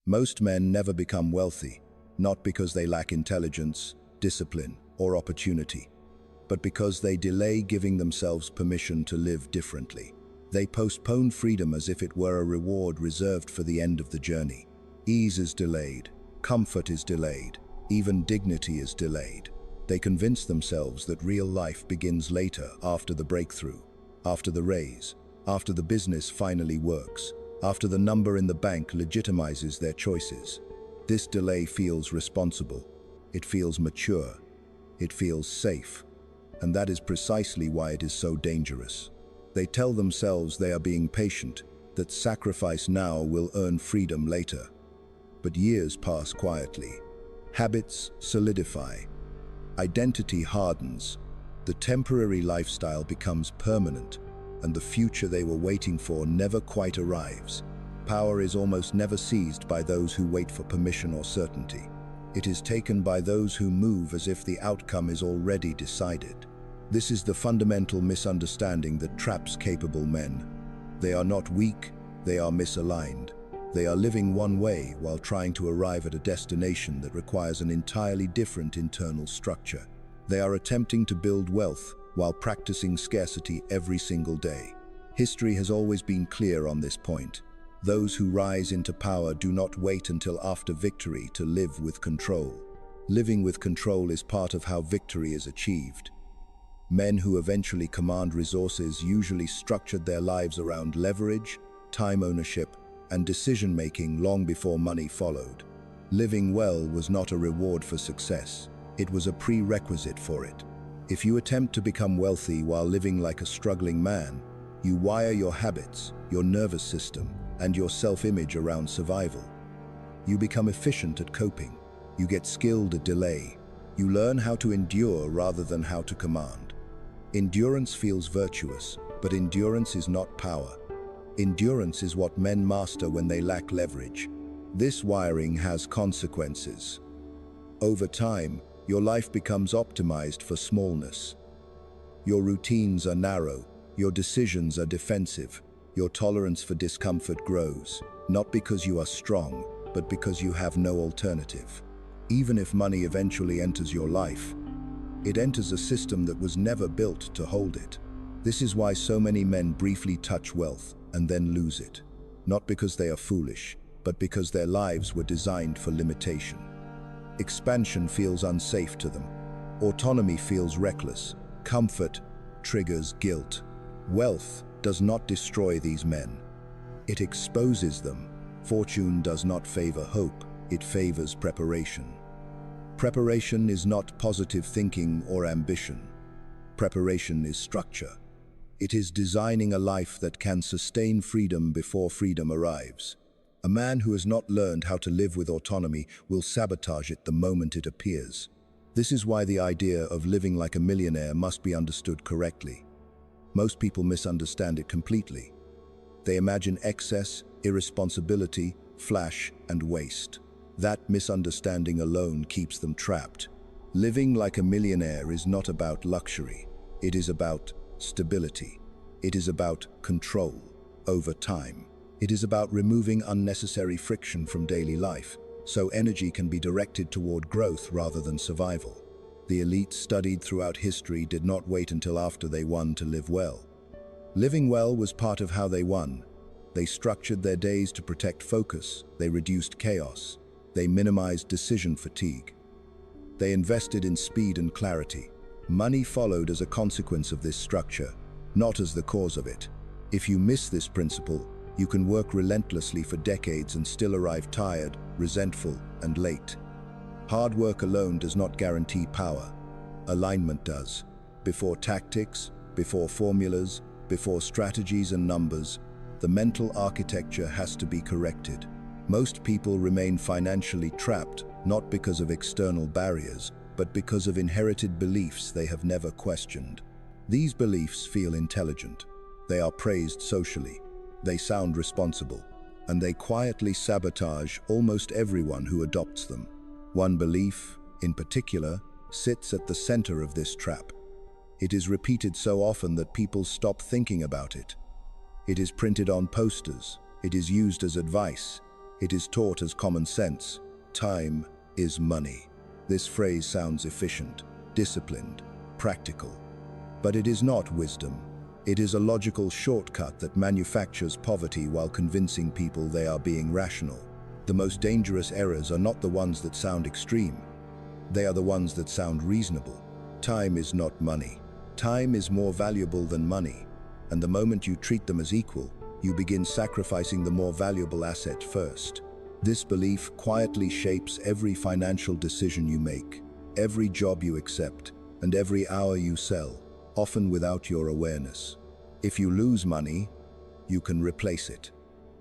Most men never become wealthy, not because they lack intelligence, discipline, or opportunity, but because they delay giving themselves permission to live differently. They postpone freedom as if it were a reward reserved for the end of the journey. Ease is delayed, comfort is delayed, even dignity is delayed. They convince themselves that real life begins later, after the breakthrough, after the raise, after the business finally works, after the number in the bank legitimizes their choices. This delay feels responsible, it feels mature, it feels safe, and that is precisely why it is so dangerous. They tell themselves they are being patient, that sacrifice now will earn freedom later. But years pass quietly. Habits solidify. Identity hardens. The temporary lifestyle becomes permanent, and the future they were waiting for never quite arrives. Power is almost never seized by those who wait for permission or certainty. It is taken by those who move as if the outcome is already decided. This is the fundamental misunderstanding that traps capable men. They are not weak, they are misaligned. They are living one way while trying to arrive at a destination that requires an entirely different internal structure. They are attempting to build wealth while practicing scarcity every single day. History has always been clear on this point. Those who rise into power do not wait until after victory to live with control. Living with control is part of how victory is achieved. Men who eventually command resources usually structured their lives around leverage, time ownership, and decision-making long before money followed. Living well was not a reward for success, it was a prerequisite for it. If you attempt to become wealthy while living like a struggling man, you wire your habits, your nervous system, and your self-image around survival. You become efficient at coping, you get skilled at delay, you learn how to endure rather than how to command. Endurance feels virtuous, but endurance is not power. Endurance is what men master when they lack leverage. This wiring has consequences. Over time, your life becomes optimized for smallness. Your routines are narrow, your decisions are defensive, your tolerance for discomfort grows, not because you are strong, but because you have no alternative. Even if money eventually enters your life, it enters a system that was never built to hold it. This is why so many men briefly touch wealth and then lose it. Not because they are foolish, but because their lives were designed for limitation. Expansion feels unsafe to them. Autonomy feels reckless. Comfort triggers guilt. Wealth does not destroy these men. It exposes them. Fortune does not favor hope, it favors preparation. Preparation is not positive thinking or ambition. Preparation is structure. It is designing a life that can sustain freedom before freedom arrives. A man who has not learned how to live with autonomy will sabotage it the moment it appears. This is why the idea of living like a millionaire must be understood correctly. Most people misunderstand it completely. They imagine excess, irresponsibility, flash, and waste. That misunderstanding alone keeps them trapped. Living like a millionaire is not about luxury. It is about stability. It is about control over time. It is about removing unnecessary friction from daily life, so energy can be directed toward growth rather than survival. The elite studied throughout history did not wait until after they won to live well. Living well was part of how they won. They structured their days to protect focus, they reduced chaos, they minimized decision fatigue. They invested in speed and clarity. Money followed as a consequence of this structure, not as the cause of it. If you miss this principle, you can work relentlessly for decades and still arrive tired, resentful, and late. Hard work alone does not guarantee power. Alignment does. Before tactics, before formulas, before strategies and numbers, the mental architecture has to be corrected. Most people remain financially trapped, not because of external barriers, but because of inherited beliefs they have never questioned. These beliefs feel intelligent. They are praised socially. They sound responsible. And they quietly sabotage almost everyone who adopts them. One belief, in particular, sits at the center of this trap. It is repeated so often that people stop thinking about it. It is printed on posters. It is used as advice. It is taught as common sense. Time is money. This phrase sounds efficient, disciplined, practical. But it is not wisdom. It is a logical shortcut that manufactures poverty while convincing people they are being rational. The most dangerous errors are not the ones that sound extreme. They are the ones that sound reasonable. Time is not money. Time is more valuable than money. And the moment you treat them as equal, you begin sacrificing the more valuable asset first. This belief quietly shapes every financial decision you make, every job you accept, and every hour you sell, often without your awareness. If you lose money, you can replace it.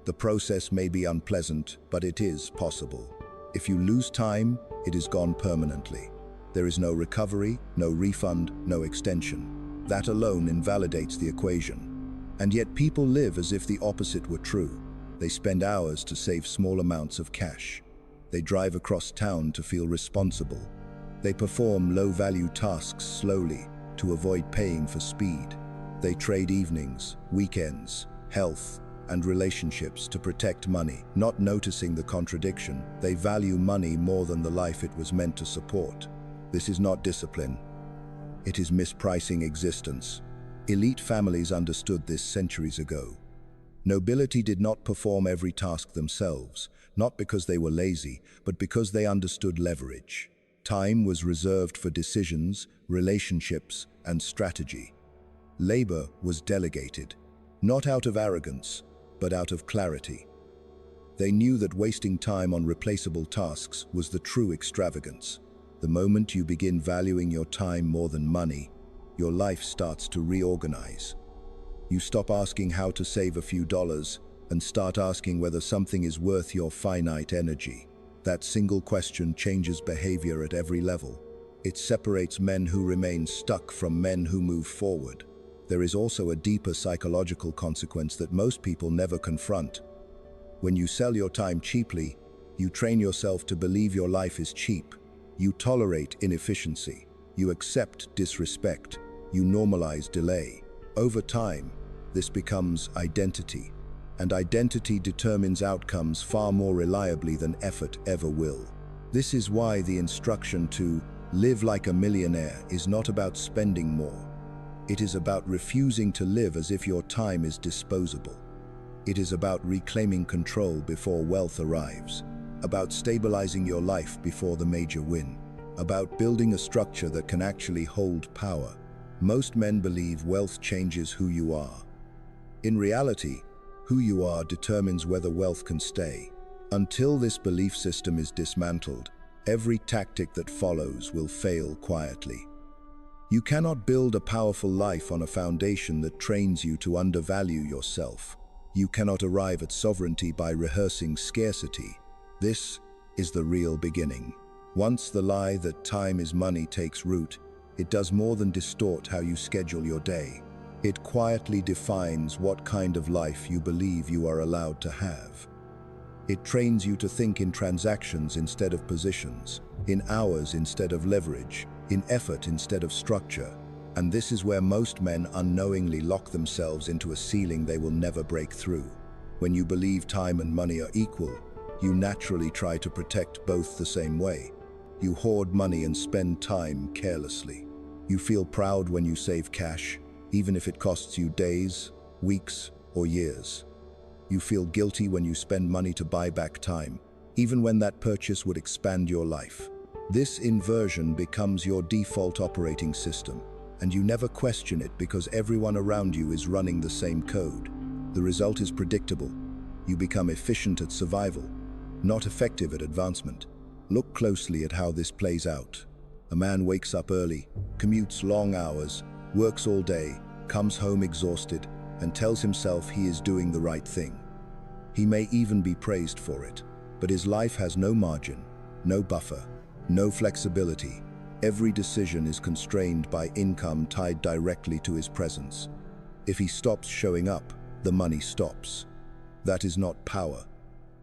The process may be unpleasant, but it is possible. If you lose time, it is gone permanently. There is no recovery, no refund, no extension. That alone invalidates the equation. And yet people live as if the opposite were true. They spend hours to save small amounts of cash. They drive across town to feel responsible. They perform low-value tasks slowly to avoid paying for speed. They trade evenings, weekends, health, and relationships to protect money. Not noticing the contradiction, they value money more than the life it was meant to support. This is not discipline. It is mispricing existence. Elite families understood this centuries ago. Nobility did not perform every task themselves, not because they were lazy, but because they understood leverage. Time was reserved for decisions, relationships, and strategy. Labor was delegated, not out of arrogance, but out of clarity. They knew that wasting time on replaceable tasks was the true extravagance. The moment you begin valuing your time more than money, your life starts to reorganize. You stop asking how to save a few dollars and start asking whether something is worth your finite energy. That single question changes behavior at every level. It separates men who remain stuck from men who move forward. There is also a deeper psychological consequence that most people never confront. When you sell your time cheaply, you train yourself to believe your life is cheap. You tolerate inefficiency. You accept disrespect. You normalize delay. Over time, this becomes identity, and identity determines outcomes far more reliably than effort ever will. This is why the instruction to live like a millionaire is not about spending more. It is about refusing to live as if your time is disposable. It is about reclaiming control before wealth arrives, about stabilizing your life before the major win, about building a structure that can actually hold power. Most men believe wealth changes who you are. In reality, who you are determines whether wealth can stay. Until this belief system is dismantled, every tactic that follows will fail quietly. You cannot build a powerful life on a foundation that trains you to undervalue yourself. You cannot arrive at sovereignty by rehearsing scarcity. This is the real beginning. Once the lie that time is money takes root, it does more than distort how you schedule your day. It quietly defines what kind of life you believe you are allowed to have. It trains you to think in transactions instead of positions, in hours instead of leverage, in effort instead of structure. And this is where most men unknowingly lock themselves into a ceiling they will never break through. When you believe time and money are equal, you naturally try to protect both the same way. You hoard money and spend time carelessly. You feel proud when you save cash, even if it costs you days, weeks, or years. You feel guilty when you spend money to buy back time, even when that purchase would expand your life. This inversion becomes your default operating system, and you never question it because everyone around you is running the same code. The result is predictable. You become efficient at survival, not effective at advancement. Look closely at how this plays out. A man wakes up early, commutes long hours, works all day, comes home exhausted, and tells himself he is doing the right thing. He may even be praised for it, but his life has no margin, no buffer, no flexibility. Every decision is constrained by income tied directly to his presence. If he stops showing up, the money stops. That is not power.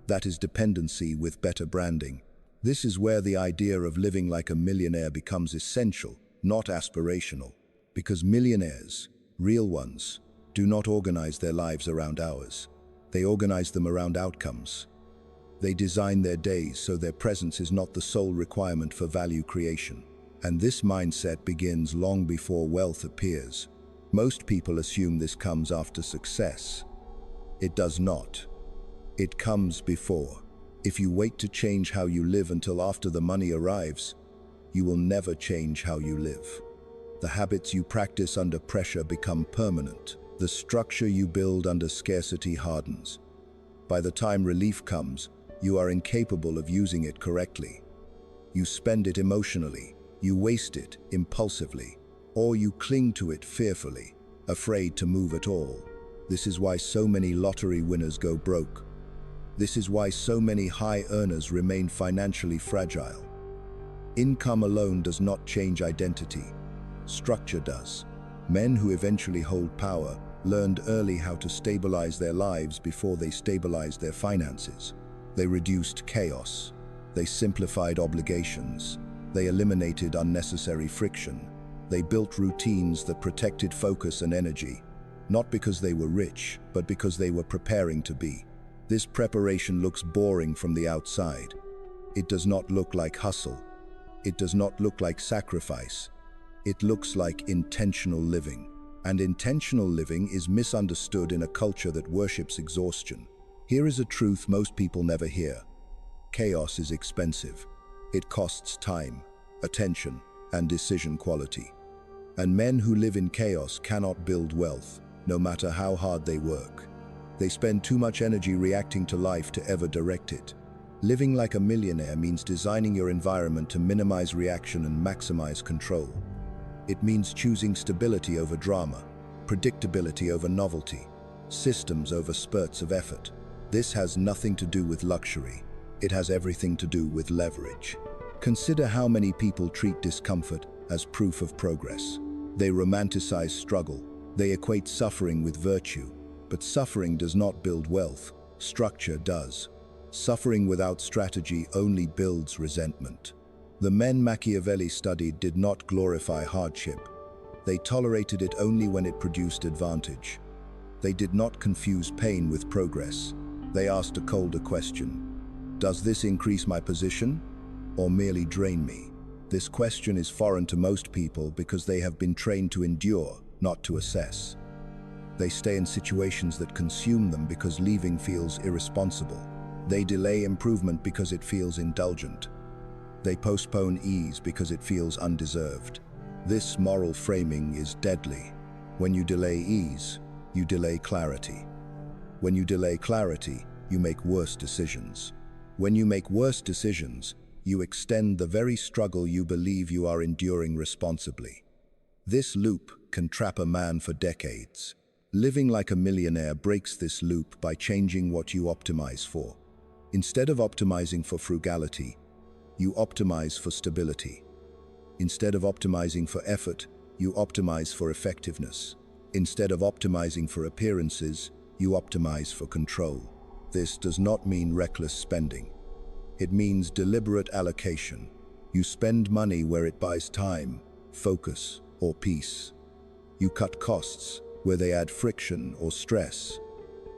That is dependency with better branding. This is where the idea of living like a millionaire becomes essential, not aspirational. Because millionaires, real ones, do not organize their lives around hours. They organize them around outcomes. They design their days so their presence is not the sole requirement for value creation. And this mindset begins long before wealth appears. Most people assume this comes after success. It does not. It comes before. If you wait to change how you live until after the money arrives, you will never change how you live. The habits you practice under pressure become permanent. The structure you build under scarcity hardens. By the time relief comes, you are incapable of using it correctly. You spend it emotionally, you waste it impulsively, or you cling to it fearfully, afraid to move at all. This is why so many lottery winners go broke. This is why so many high earners remain financially fragile. Income alone does not change identity. Structure does. Men who eventually hold power learned early how to stabilize their lives before they stabilized their finances. They reduced chaos. They simplified obligations. They eliminated unnecessary friction. They built routines that protected focus and energy, not because they were rich, but because they were preparing to be. This preparation looks boring from the outside. It does not look like hustle. It does not look like sacrifice. It looks like intentional living. And intentional living is misunderstood in a culture that worships exhaustion. Here is a truth most people never hear. Chaos is expensive. It costs time, attention, and decision quality. And men who live in chaos cannot build wealth, no matter how hard they work. They spend too much energy reacting to life to ever direct it. Living like a millionaire means designing your environment to minimize reaction and maximize control. It means choosing stability over drama, predictability over novelty, systems over spurts of effort. This has nothing to do with luxury. It has everything to do with leverage. Consider how many people treat discomfort as proof of progress. They romanticize struggle. They equate suffering with virtue. But suffering does not build wealth. Structure does. Suffering without strategy only builds resentment. The men Machiavelli studied did not glorify hardship. They tolerated it only when it produced advantage. They did not confuse pain with progress. They asked a colder question. Does this increase my position or merely drain me? This question is foreign to most people because they have been trained to endure, not to assess. They stay in situations that consume them because leaving feels irresponsible. They delay improvement because it feels indulgent. They postpone ease because it feels undeserved. This moral framing is deadly. When you delay ease, you delay clarity. When you delay clarity, you make worse decisions. When you make worse decisions, you extend the very struggle you believe you are enduring responsibly. This loop can trap a man for decades. Living like a millionaire breaks this loop by changing what you optimize for. Instead of optimizing for frugality, you optimize for stability. Instead of optimizing for effort, you optimize for effectiveness. Instead of optimizing for appearances, you optimize for control. This does not mean reckless spending. It means deliberate allocation. You spend money where it buys time, focus, or peace. You cut costs where they add friction or stress.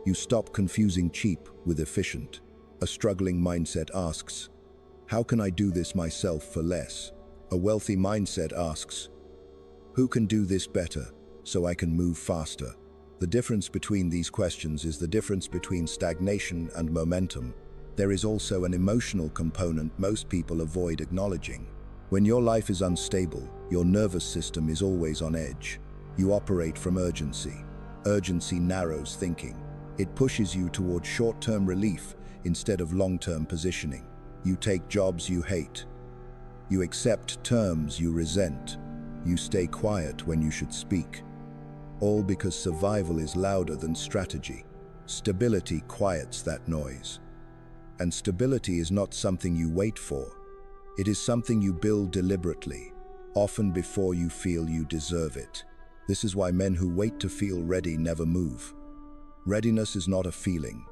You stop confusing cheap with efficient. A struggling mindset asks, how can I do this myself for less? A wealthy mindset asks, who can do this better so I can move faster? The difference between these questions is the difference between stagnation and momentum. There is also an emotional component most people avoid acknowledging. When your life is unstable, your nervous system is always on edge. You operate from urgency. Urgency narrows thinking. It pushes you toward short-term relief instead of long-term positioning. You take jobs you hate. You accept terms you resent. You stay quiet when you should speak. All because survival is louder than strategy. Stability quiets that noise. And stability is not something you wait for. It is something you build deliberately, often before you feel you deserve it. This is why men who wait to feel ready never move. Readiness is not a feeling.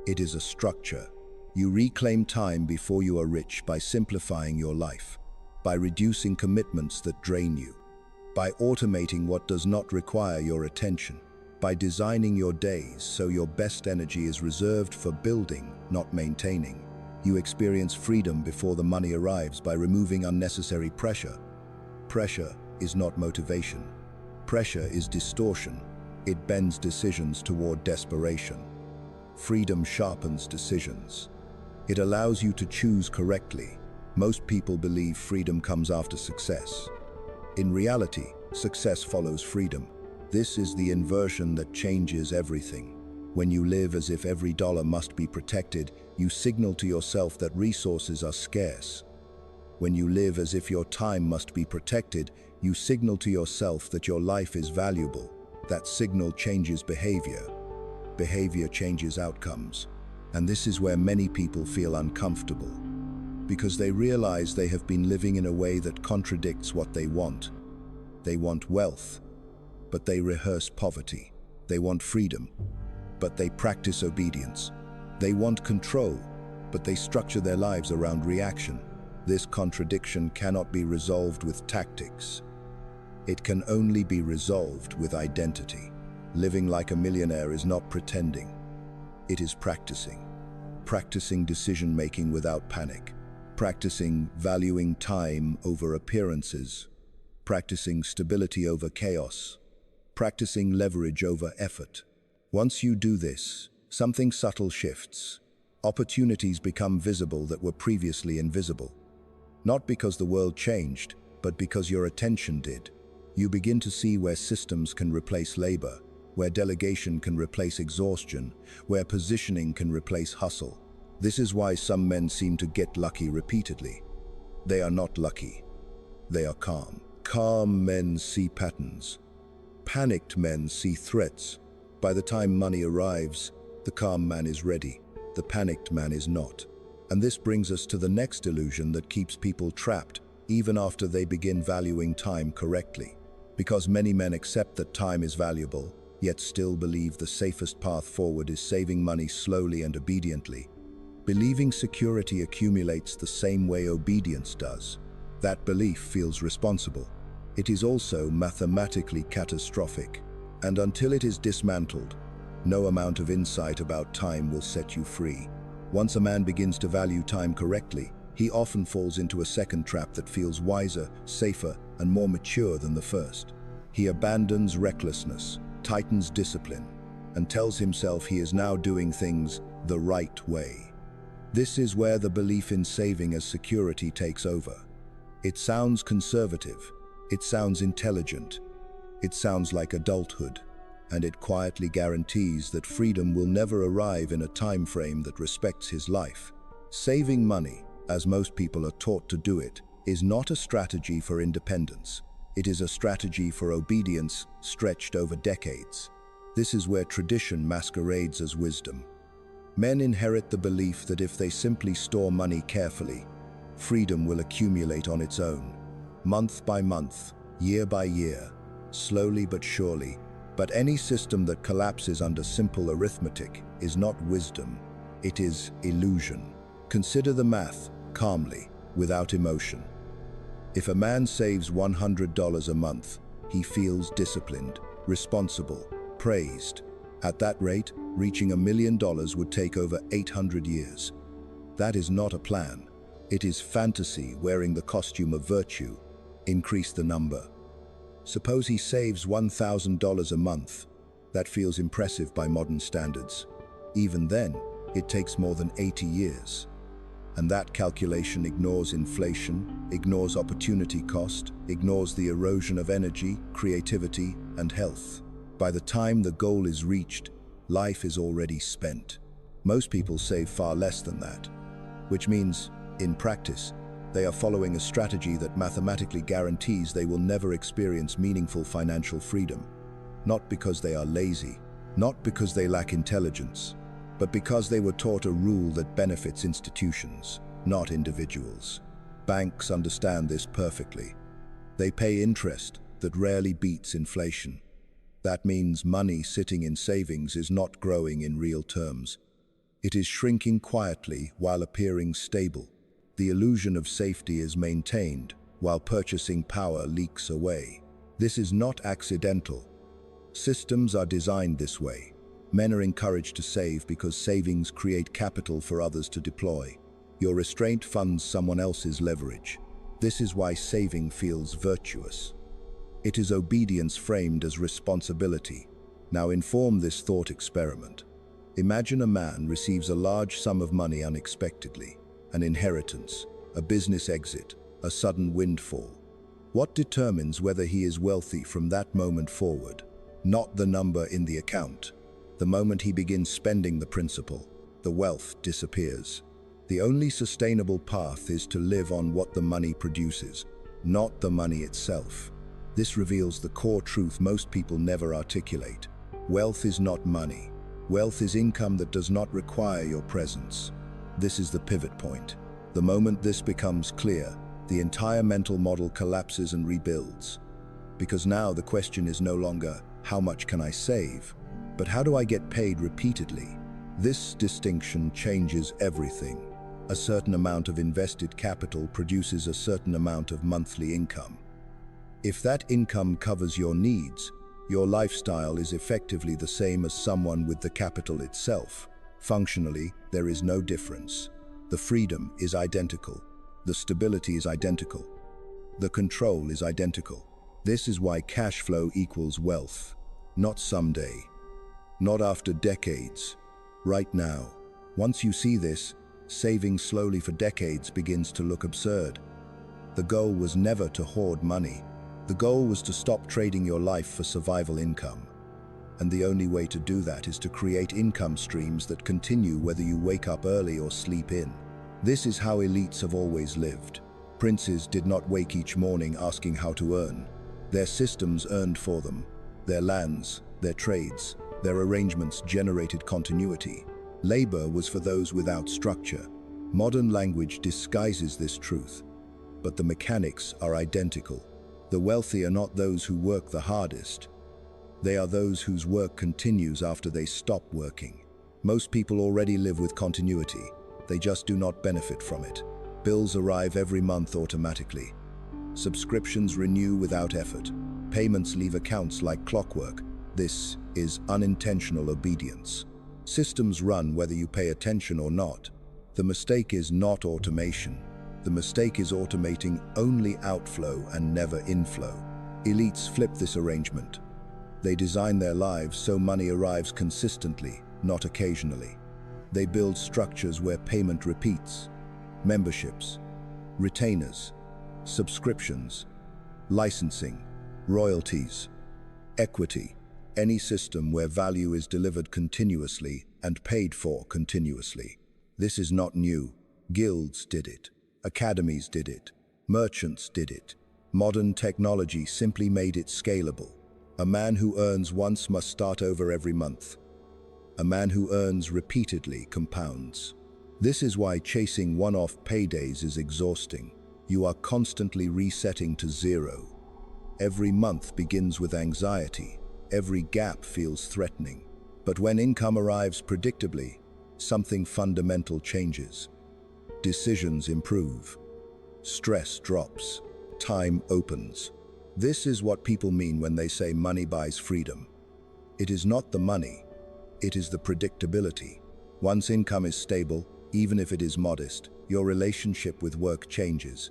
It is a structure. You reclaim time before you are rich by simplifying your life, by reducing commitments that drain you, by automating what does not require your attention. By designing your days so your best energy is reserved for building, not maintaining, you experience freedom before the money arrives by removing unnecessary pressure. Pressure is not motivation. Pressure is distortion. It bends decisions toward desperation. Freedom sharpens decisions. It allows you to choose correctly. Most people believe freedom comes after success. In reality, success follows freedom. This is the inversion that changes everything. When you live as if every dollar must be protected, you signal to yourself that resources are scarce. When you live as if your time must be protected, you signal to yourself that your life is valuable. That signal changes behavior. Behavior changes outcomes. And this is where many people feel uncomfortable, because they realize they have been living in a way that contradicts what they want. They want wealth, but they rehearse poverty. They want freedom, but they practice obedience. They want control, but they structure their lives around reaction. This contradiction cannot be resolved with tactics. It can only be resolved with identity. Living like a millionaire is not pretending. It is practicing. Practicing decision-making without panic. Practicing valuing time over appearances. Practicing stability over chaos. Practicing leverage over effort. Once you do this, something subtle shifts. Opportunities become visible that were previously invisible. Not because the world changed, but because your attention did. You begin to see where systems can replace labor, where delegation can replace exhaustion, where positioning can replace hustle. This is why some men seem to get lucky repeatedly. They are not lucky. They are calm. Calm men see patterns. Panicked men see threats. By the time money arrives, the calm man is ready. The panicked man is not. And this brings us to the next illusion that keeps people trapped, even after they begin valuing time correctly. Because many men accept that time is valuable, yet still believe the safest path forward is saving money slowly and obediently. Believing security accumulates the same way obedience does. That belief feels responsible. It is also mathematically catastrophic. And until it is dismantled, no amount of insight about time will set you free. Once a man begins to value time correctly, he often falls into a second trap that feels wiser, safer, and more mature than the first. He abandons recklessness, tightens discipline, and tells himself he is now doing things the right way. This is where the belief in saving as security takes over. It sounds conservative, it sounds intelligent, it sounds like adulthood, and it quietly guarantees that freedom will never arrive in a time frame that respects his life. Saving money, as most people are taught to do it, is not a strategy for independence. It is a strategy for obedience stretched over decades. This is where tradition masquerades as wisdom. Men inherit the belief that if they simply store money carefully, freedom will accumulate on its own, month by month, year by year, slowly but surely. But any system that collapses under simple arithmetic is not wisdom, it is illusion. Consider the math calmly, without emotion. If a man saves $100 a month, he feels disciplined, responsible, praised. At that rate, reaching $1 million would take over 800 years. That is not a plan. It is fantasy wearing the costume of virtue. Increase the number. Suppose he saves $1,000 a month. That feels impressive by modern standards. Even then, it takes more than 80 years. And that calculation ignores inflation, ignores opportunity cost, ignores the erosion of energy, creativity, and health. By the time the goal is reached, life is already spent. Most people save far less than that, which means, in practice, they are following a strategy that mathematically guarantees they will never experience meaningful financial freedom. Not because they are lazy, not because they lack intelligence, but because they were taught a rule that benefits institutions, not individuals. Banks understand this perfectly. They pay interest that rarely beats inflation. That means money sitting in savings is not growing in real terms. It is shrinking quietly while appearing stable. The illusion of safety is maintained while purchasing power leaks away. This is not accidental. Systems are designed this way. Men are encouraged to save because savings create capital for others to deploy. Your restraint funds someone else's leverage. This is why saving feels virtuous. It is obedience framed as responsibility. Now inform this thought experiment. Imagine a man receives a large sum of money unexpectedly, an inheritance, a business exit, a sudden windfall. What determines whether he is wealthy from that moment forward? Not the number in the account. The moment he begins spending the principal, the wealth disappears. The only sustainable path is to live on what the money produces, not the money itself. This reveals the core truth most people never articulate. Wealth is not money. Wealth is income that does not require your presence. This is the pivot point. The moment this becomes clear, the entire mental model collapses and rebuilds. Because now the question is no longer, how much can I save? But how do I get paid repeatedly? This distinction changes everything. A certain amount of invested capital produces a certain amount of monthly income. If that income covers your needs, your lifestyle is effectively the same as someone with the capital itself. Functionally, there is no difference. The freedom is identical. The stability is identical. The control is identical. This is why cash flow equals wealth. Not someday. Not after decades. Right now. Once you see this, saving slowly for decades begins to look absurd. The goal was never to hoard money. The goal was to stop trading your life for survival income. And the only way to do that is to create income streams that continue whether you wake up early or sleep in. This is how elites have always lived. Princes did not wake each morning asking how to earn. Their systems earned for them. Their lands, their trades, their arrangements generated continuity. Labor was for those without structure. Modern language disguises this truth, but the mechanics are identical. The wealthy are not those who work the hardest. They are those whose work continues after they stop working. Most people already live with continuity. They just do not benefit from it. Bills arrive every month automatically. Subscriptions renew without effort. Payments leave accounts like clockwork. This is unintentional obedience. Systems run whether you pay attention or not. The mistake is not automation. The mistake is automating only outflow and never inflow. Elites flip this arrangement. They design their lives so money arrives consistently, not occasionally. They build structures where payment repeats. Memberships, retainers, subscriptions, licensing, royalties, equity. Any system where value is delivered continuously and paid for continuously. This is not new. Guilds did it. Academies did it. Merchants did it. Modern technology simply made it scalable. A man who earns once must start over every month. A man who earns repeatedly compounds. This is why chasing one-off paydays is exhausting. You are constantly resetting to zero. Every month begins with anxiety. Every gap feels threatening. But when income arrives predictably, something fundamental changes. Decisions improve. Stress drops. Time opens. This is what people mean when they say money buys freedom. It is not the money. It is the predictability. Once income is stable, even if it is modest, your relationship with work changes.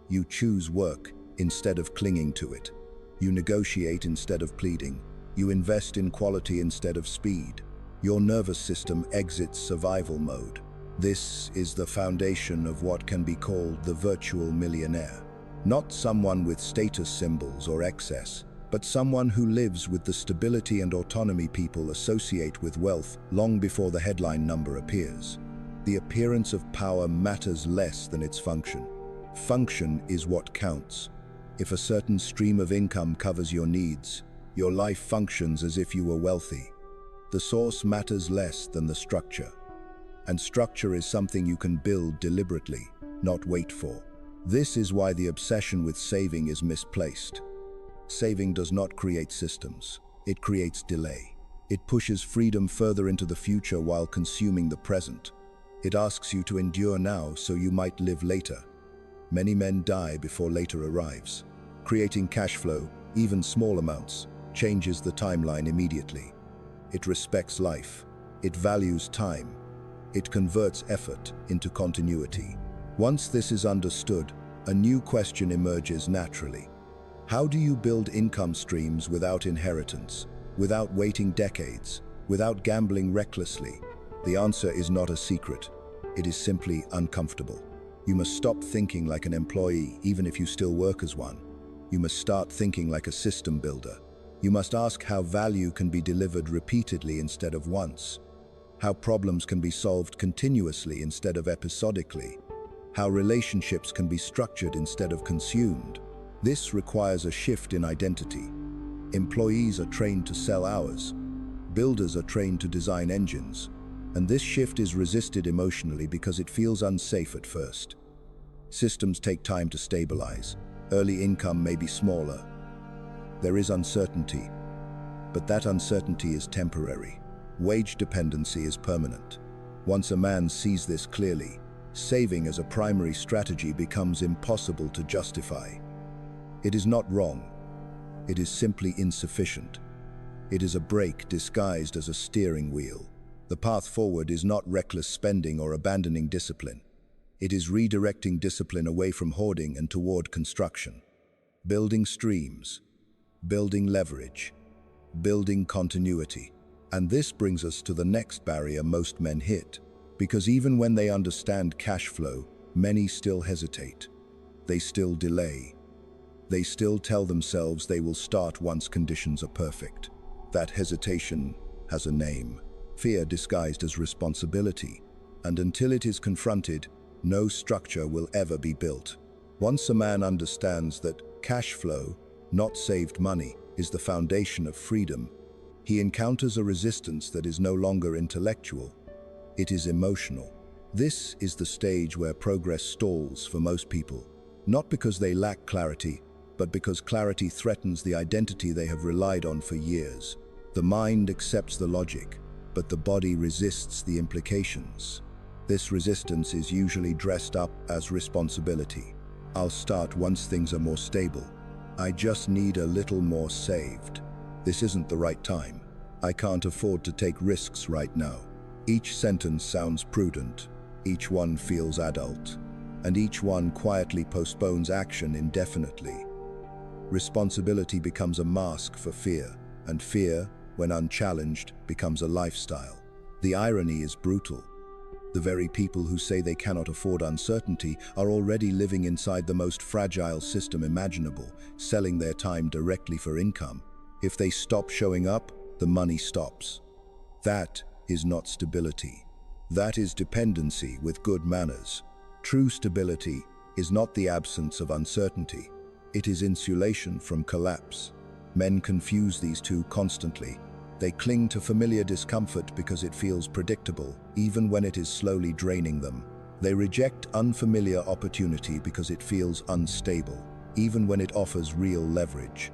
You choose work instead of clinging to it. You negotiate instead of pleading. You invest in quality instead of speed. Your nervous system exits survival mode. This is the foundation of what can be called the virtual millionaire. Not someone with status symbols or excess, but someone who lives with the stability and autonomy people associate with wealth long before the headline number appears. The appearance of power matters less than its function. Function is what counts. If a certain stream of income covers your needs, your life functions as if you were wealthy. The source matters less than the structure. And structure is something you can build deliberately, not wait for. This is why the obsession with saving is misplaced. Saving does not create systems. It creates delay. It pushes freedom further into the future while consuming the present. It asks you to endure now so you might live later. Many men die before later arrives. Creating cash flow, even small amounts, changes the timeline immediately. It respects life. It values time. It converts effort into continuity. Once this is understood, a new question emerges naturally. How do you build income streams without inheritance, without waiting decades, without gambling recklessly? The answer is not a secret. It is simply uncomfortable. You must stop thinking like an employee, even if you still work as one. You must start thinking like a system builder. You must ask how value can be delivered repeatedly instead of once, how problems can be solved continuously instead of episodically, how relationships can be structured instead of consumed. This requires a shift in identity. Employees are trained to sell hours. Builders are trained to design engines. And this shift is resisted emotionally because it feels unsafe at first. Systems take time to stabilize. Early income may be smaller. There is uncertainty, but that uncertainty is temporary. Wage dependency is permanent. Once a man sees this clearly, saving as a primary strategy becomes impossible to justify. It is not wrong. It is simply insufficient. It is a brake disguised as a steering wheel. The path forward is not reckless spending or abandoning discipline. It is redirecting discipline away from hoarding and toward construction. Building streams, building leverage, building continuity. And this brings us to the next barrier most men hit. Because even when they understand cash flow, many still hesitate. They still delay. They still tell themselves they will start once conditions are perfect. That hesitation has a name. Fear disguised as responsibility. And until it is confronted, no structure will ever be built. Once a man understands that cash flow, not saved money, is the foundation of freedom, he encounters a resistance that is no longer intellectual. It is emotional. This is the stage where progress stalls for most people, not because they lack clarity, but because clarity threatens the identity they have relied on for years. The mind accepts the logic, but the body resists the implications. This resistance is usually dressed up as responsibility. I'll start once things are more stable. I just need a little more saved. This isn't the right time. I can't afford to take risks right now. Each sentence sounds prudent. Each one feels adult. And each one quietly postpones action indefinitely. Responsibility becomes a mask for fear, and fear, when unchallenged, becomes a lifestyle. The irony is brutal. The very people who say they cannot afford uncertainty are already living inside the most fragile system imaginable, selling their time directly for income. If they stop showing up, the money stops. That is not stability. That is dependency with good manners. True stability is not the absence of uncertainty. It is insulation from collapse. Men confuse these two constantly. They cling to familiar discomfort because it feels predictable, even when it is slowly draining them. They reject unfamiliar opportunity because it feels unstable, even when it offers real leverage.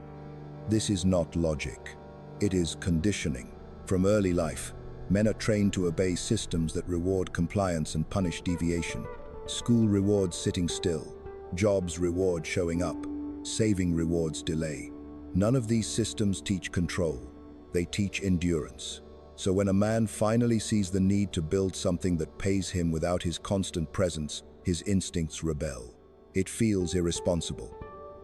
This is not logic. It is conditioning. From early life, men are trained to obey systems that reward compliance and punish deviation. School rewards sitting still. Jobs reward showing up. Saving rewards delay. None of these systems teach control. They teach endurance. So when a man finally sees the need to build something that pays him without his constant presence, his instincts rebel. It feels irresponsible,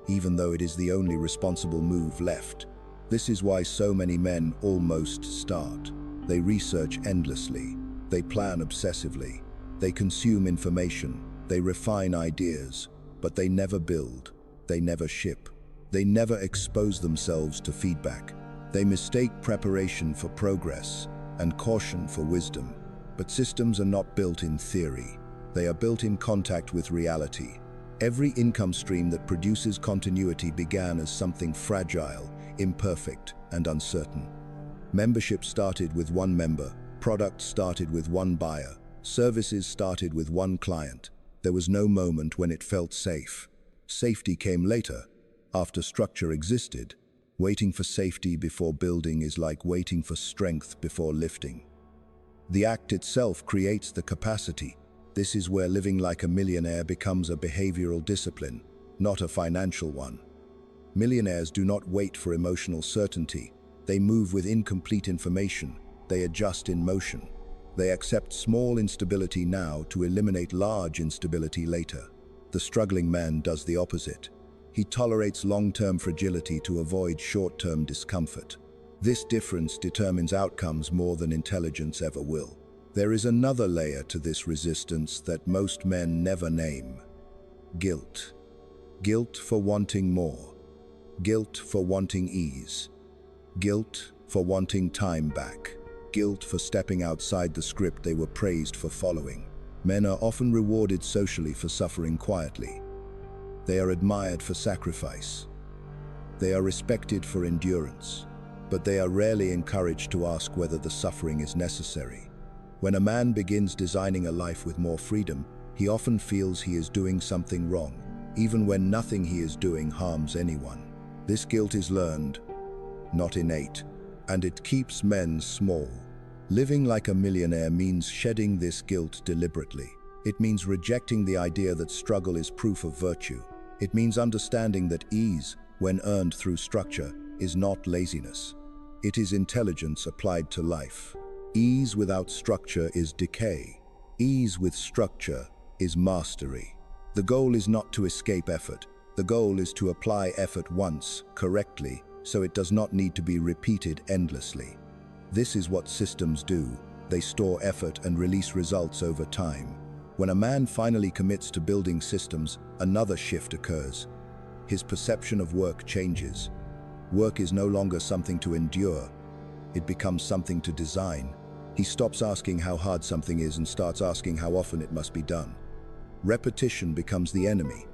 even though it is the only responsible move left. This is why so many men almost start. They research endlessly. They plan obsessively. They consume information. They refine ideas. But they never build. They never ship. They never expose themselves to feedback. They mistake preparation for progress and caution for wisdom. But systems are not built in theory. They are built in contact with reality. Every income stream that produces continuity began as something fragile, imperfect, and uncertain. Membership started with one member. Products started with one buyer. Services started with one client. There was no moment when it felt safe. Safety came later, after structure existed. Waiting for safety before building is like waiting for strength before lifting. The act itself creates the capacity. This is where living like a millionaire becomes a behavioral discipline, not a financial one. Millionaires do not wait for emotional certainty. They move with incomplete information. They adjust in motion. They accept small instability now to eliminate large instability later. The struggling man does the opposite. He tolerates long-term fragility to avoid short-term discomfort. This difference determines outcomes more than intelligence ever will. There is another layer to this resistance that most men never name. Guilt. Guilt for wanting more. Guilt for wanting ease. Guilt for wanting time back. Guilt for stepping outside the script they were praised for following. Men are often rewarded socially for suffering quietly. They are admired for sacrifice. They are respected for endurance. But they are rarely encouraged to ask whether the suffering is necessary. When a man begins designing a life with more freedom, he often feels he is doing something wrong, even when nothing he is doing harms anyone. This guilt is learned, not innate, and it keeps men small. Living like a millionaire means shedding this guilt deliberately. It means rejecting the idea that struggle is proof of virtue. It means understanding that ease, when earned through structure, is not laziness. It is intelligence applied to life. Ease without structure is decay. Ease with structure is mastery. The goal is not to escape effort. The goal is to apply effort once, correctly, so it does not need to be repeated endlessly. This is what systems do. They store effort and release results over time. When a man finally commits to building systems, another shift occurs. His perception of work changes. Work is no longer something to endure. It becomes something to design. He stops asking how hard something is and starts asking how often it must be done. Repetition becomes the enemy,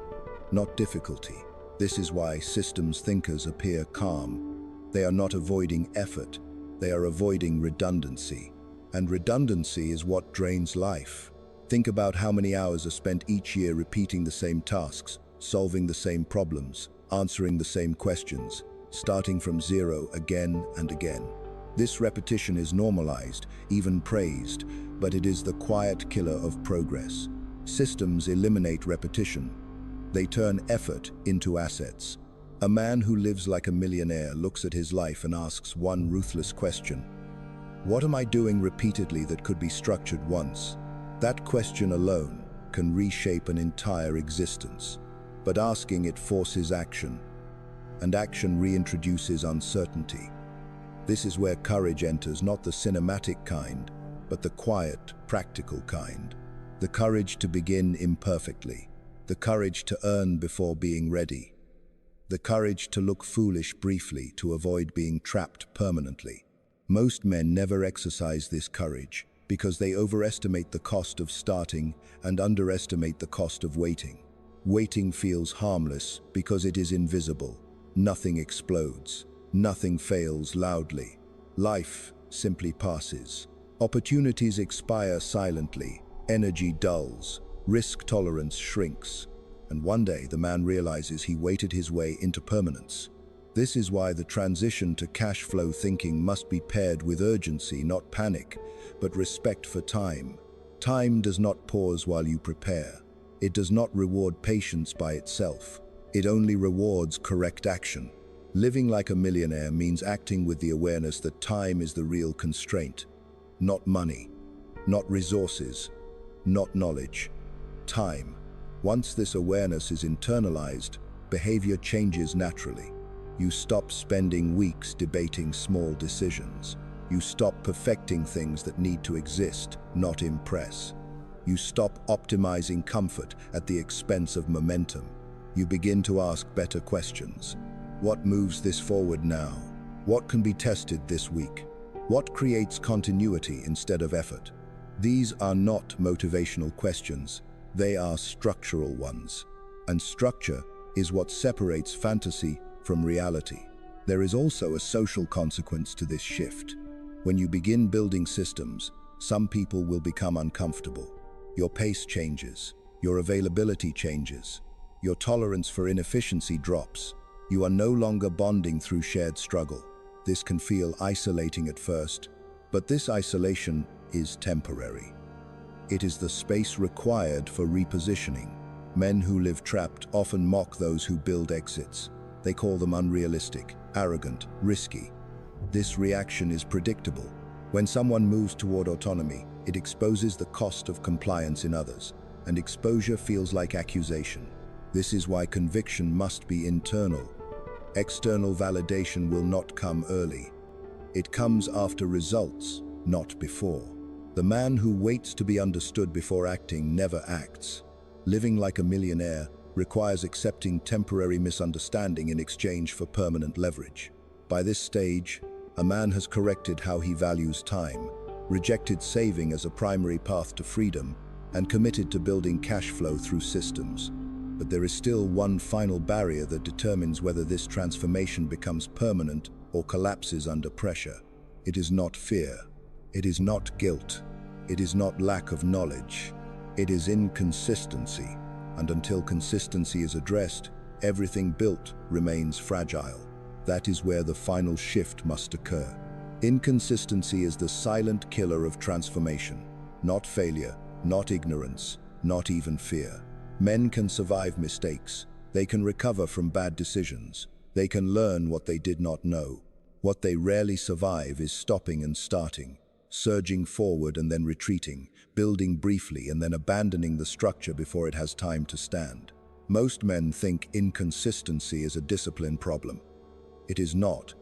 not difficulty. This is why systems thinkers appear calm. They are not avoiding effort. They are avoiding redundancy. And redundancy is what drains life. Think about how many hours are spent each year repeating the same tasks, solving the same problems, answering the same questions, starting from zero again and again. This repetition is normalized, even praised, but it is the quiet killer of progress. Systems eliminate repetition. They turn effort into assets. A man who lives like a millionaire looks at his life and asks one ruthless question. What am I doing repeatedly that could be structured once? That question alone can reshape an entire existence. But asking it forces action, and action reintroduces uncertainty. This is where courage enters, not the cinematic kind, but the quiet, practical kind. The courage to begin imperfectly. The courage to earn before being ready. The courage to look foolish briefly to avoid being trapped permanently. Most men never exercise this courage because they overestimate the cost of starting and underestimate the cost of waiting. Waiting feels harmless because it is invisible. Nothing explodes. Nothing fails loudly. Life simply passes. Opportunities expire silently. Energy dulls. Risk tolerance shrinks. And one day the man realizes he waited his way into permanence. This is why the transition to cash flow thinking must be paired with urgency, not panic, but respect for time. Time does not pause while you prepare. It does not reward patience by itself. It only rewards correct action. Living like a millionaire means acting with the awareness that time is the real constraint. Not money, not resources, not knowledge. Time. Once this awareness is internalized, behavior changes naturally. You stop spending weeks debating small decisions. You stop perfecting things that need to exist, not impress. You stop optimizing comfort at the expense of momentum. You begin to ask better questions. What moves this forward now? What can be tested this week? What creates continuity instead of effort? These are not motivational questions. They are structural ones. And structure is what separates fantasy from reality. There is also a social consequence to this shift. When you begin building systems, some people will become uncomfortable. Your pace changes. Your availability changes. Your tolerance for inefficiency drops. You are no longer bonding through shared struggle. This can feel isolating at first, but this isolation is temporary. It is the space required for repositioning. Men who live trapped often mock those who build exits. They call them unrealistic, arrogant, risky. This reaction is predictable. When someone moves toward autonomy, it exposes the cost of compliance in others, and exposure feels like accusation. This is why conviction must be internal. External validation will not come early. It comes after results, not before. The man who waits to be understood before acting never acts. Living like a millionaire requires accepting temporary misunderstanding in exchange for permanent leverage. By this stage, a man has corrected how he values time, rejected saving as a primary path to freedom, and committed to building cash flow through systems. But there is still one final barrier that determines whether this transformation becomes permanent or collapses under pressure. It is not fear. It is not guilt. It is not lack of knowledge. It is inconsistency. And until consistency is addressed, everything built remains fragile. That is where the final shift must occur. Inconsistency is the silent killer of transformation. Not failure, not ignorance, not even fear. Men can survive mistakes. They can recover from bad decisions. They can learn what they did not know. What they rarely survive is stopping and starting, surging forward and then retreating, building briefly and then abandoning the structure before it has time to stand. Most men think inconsistency is a discipline problem. It is not.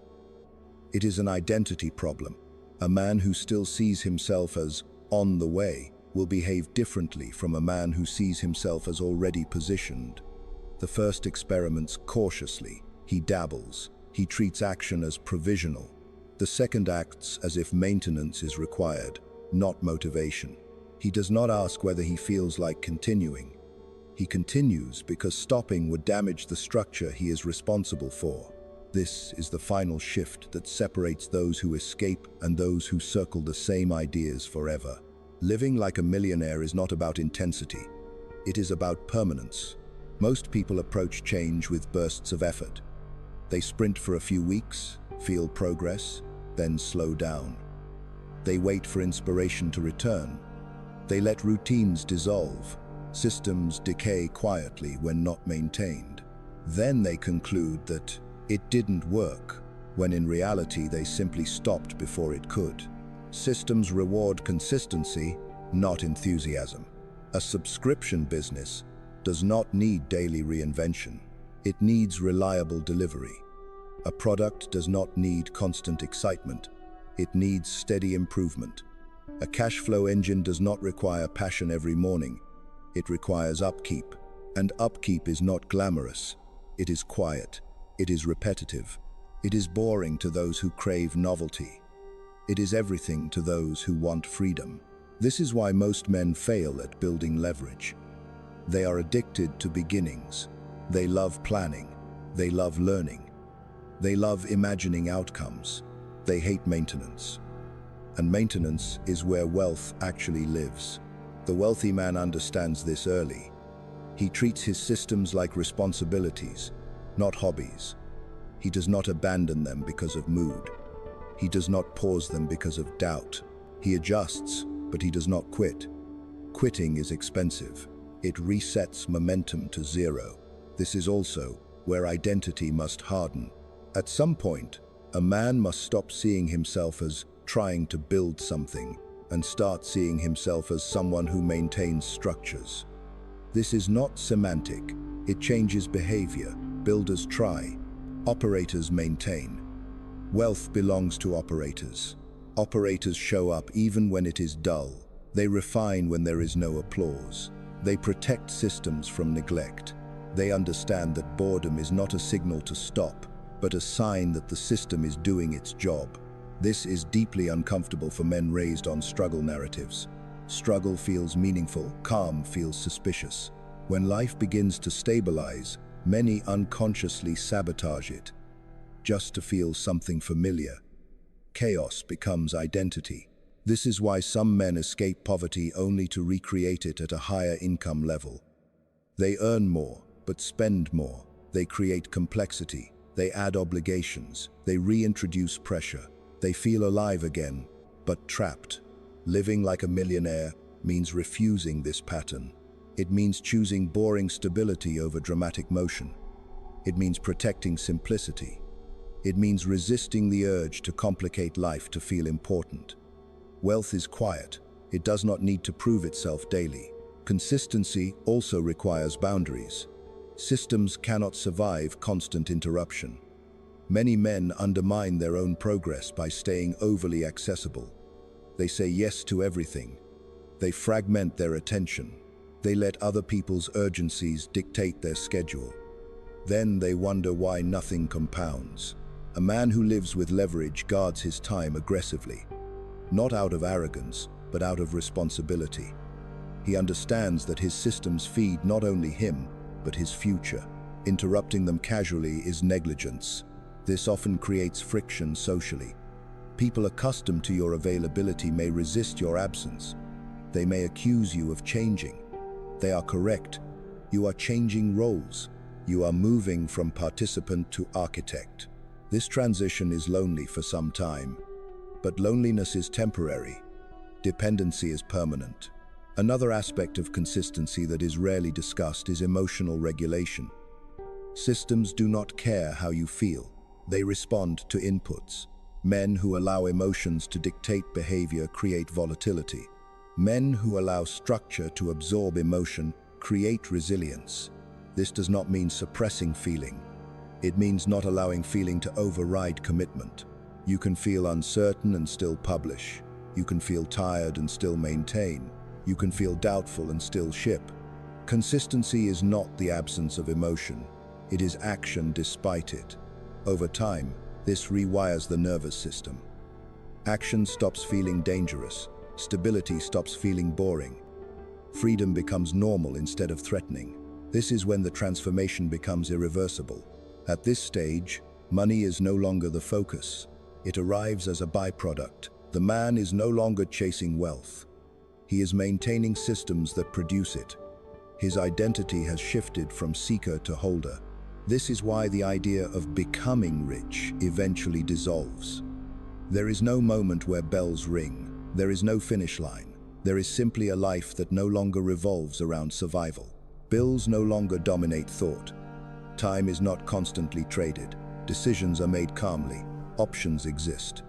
It is an identity problem. A man who still sees himself as on the way will behave differently from a man who sees himself as already positioned. The first experiments cautiously. He dabbles. He treats action as provisional. The second acts as if maintenance is required, not motivation. He does not ask whether he feels like continuing. He continues because stopping would damage the structure he is responsible for. This is the final shift that separates those who escape and those who circle the same ideas forever. Living like a millionaire is not about intensity. It is about permanence. Most people approach change with bursts of effort. They sprint for a few weeks, feel progress, then slow down. They wait for inspiration to return. They let routines dissolve. Systems decay quietly when not maintained. Then they conclude that it didn't work, when in reality they simply stopped before it could. Systems reward consistency, not enthusiasm. A subscription business does not need daily reinvention. It needs reliable delivery. A product does not need constant excitement. It needs steady improvement. A cash flow engine does not require passion every morning. It requires upkeep. And upkeep is not glamorous. It is quiet. It is repetitive. It is boring to those who crave novelty. It is everything to those who want freedom. This is why most men fail at building leverage. They are addicted to beginnings. They love planning. They love learning. They love imagining outcomes. They hate maintenance. And maintenance is where wealth actually lives. The wealthy man understands this early. He treats his systems like responsibilities, not hobbies. He does not abandon them because of mood. He does not pause them because of doubt. He adjusts, but he does not quit. Quitting is expensive. It resets momentum to zero. This is also where identity must harden. At some point, a man must stop seeing himself as trying to build something and start seeing himself as someone who maintains structures. This is not semantic. It changes behavior. Builders try. Operators maintain. Wealth belongs to operators. Operators show up even when it is dull. They refine when there is no applause. They protect systems from neglect. They understand that boredom is not a signal to stop, but a sign that the system is doing its job. This is deeply uncomfortable for men raised on struggle narratives. Struggle feels meaningful, calm feels suspicious. When life begins to stabilize, many unconsciously sabotage it, just to feel something familiar. Chaos becomes identity. This is why some men escape poverty only to recreate it at a higher income level. They earn more, but spend more. They create complexity. They add obligations. They reintroduce pressure. They feel alive again, but trapped. Living like a millionaire means refusing this pattern. It means choosing boring stability over dramatic motion. It means protecting simplicity. It means resisting the urge to complicate life to feel important. Wealth is quiet. It does not need to prove itself daily. Consistency also requires boundaries. Systems cannot survive constant interruption. Many men undermine their own progress by staying overly accessible. They say yes to everything. They fragment their attention. They let other people's urgencies dictate their schedule. Then they wonder why nothing compounds. A man who lives with leverage guards his time aggressively, not out of arrogance, but out of responsibility. He understands that his systems feed not only him, but his future. Interrupting them casually is negligence. This often creates friction socially. People accustomed to your availability may resist your absence. They may accuse you of changing. They are correct. You are changing roles. You are moving from participant to architect. This transition is lonely for some time, but loneliness is temporary. Dependency is permanent. Another aspect of consistency that is rarely discussed is emotional regulation. Systems do not care how you feel. They respond to inputs. Men who allow emotions to dictate behavior create volatility. Men who allow structure to absorb emotion create resilience. This does not mean suppressing feeling. It means not allowing feeling to override commitment. You can feel uncertain and still publish. You can feel tired and still maintain. You can feel doubtful and still ship. Consistency is not the absence of emotion. It is action despite it. Over time, this rewires the nervous system. Action stops feeling dangerous. Stability stops feeling boring. Freedom becomes normal instead of threatening. This is when the transformation becomes irreversible. At this stage, money is no longer the focus. It arrives as a byproduct. The man is no longer chasing wealth. He is maintaining systems that produce it. His identity has shifted from seeker to holder. This is why the idea of becoming rich eventually dissolves. There is no moment where bells ring. There is no finish line. There is simply a life that no longer revolves around survival. Bills no longer dominate thought. Time is not constantly traded. Decisions are made calmly. Options exist.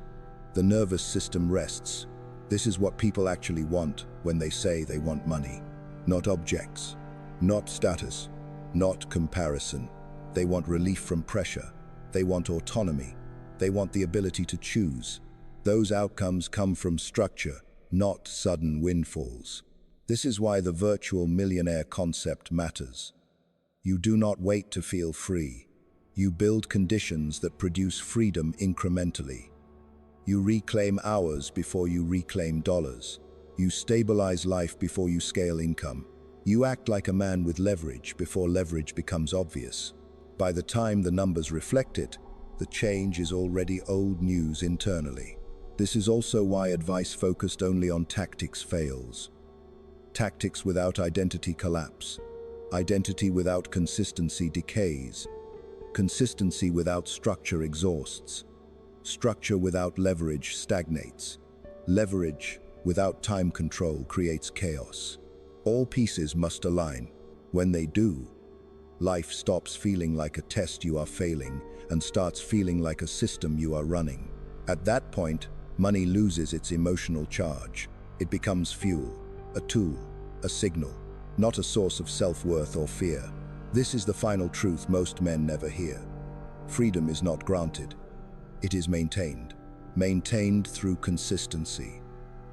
The nervous system rests. This is what people actually want when they say they want money. Not objects, not status, not comparison. They want relief from pressure. They want autonomy. They want the ability to choose. Those outcomes come from structure, not sudden windfalls. This is why the virtual millionaire concept matters. You do not wait to feel free. You build conditions that produce freedom incrementally. You reclaim hours before you reclaim dollars. You stabilize life before you scale income. You act like a man with leverage before leverage becomes obvious. By the time the numbers reflect it, the change is already old news internally. This is also why advice focused only on tactics fails. Tactics without identity collapse. Identity without consistency decays. Consistency without structure exhausts. Structure without leverage stagnates. Leverage without time control creates chaos. All pieces must align. When they do, life stops feeling like a test you are failing and starts feeling like a system you are running. At that point, money loses its emotional charge. It becomes fuel, a tool, a signal, not a source of self-worth or fear. This is the final truth most men never hear. Freedom is not granted. It is maintained. Maintained through consistency,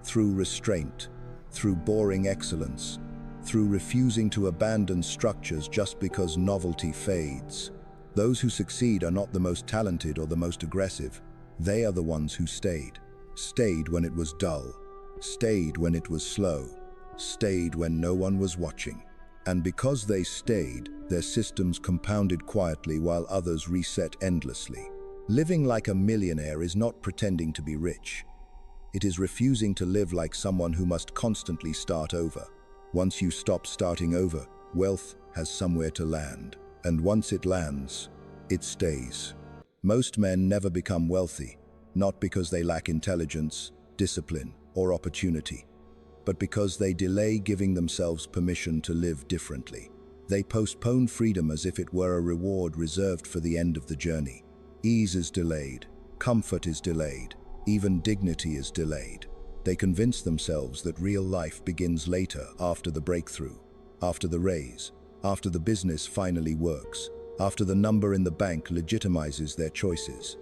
through restraint, through boring excellence, through refusing to abandon structures just because novelty fades. Those who succeed are not the most talented or the most aggressive. They are the ones who stayed. Stayed when it was dull. Stayed when it was slow. Stayed when no one was watching. And because they stayed, their systems compounded quietly while others reset endlessly. Living like a millionaire is not pretending to be rich. It is refusing to live like someone who must constantly start over. Once you stop starting over, wealth has somewhere to land. And once it lands, it stays. Most men never become wealthy, not because they lack intelligence, discipline, or opportunity, but because they delay giving themselves permission to live differently. They postpone freedom as if it were a reward reserved for the end of the journey. Ease is delayed, comfort is delayed, even dignity is delayed. They convince themselves that real life begins later, after the breakthrough, after the raise, after the business finally works, after the number in the bank legitimizes their choices.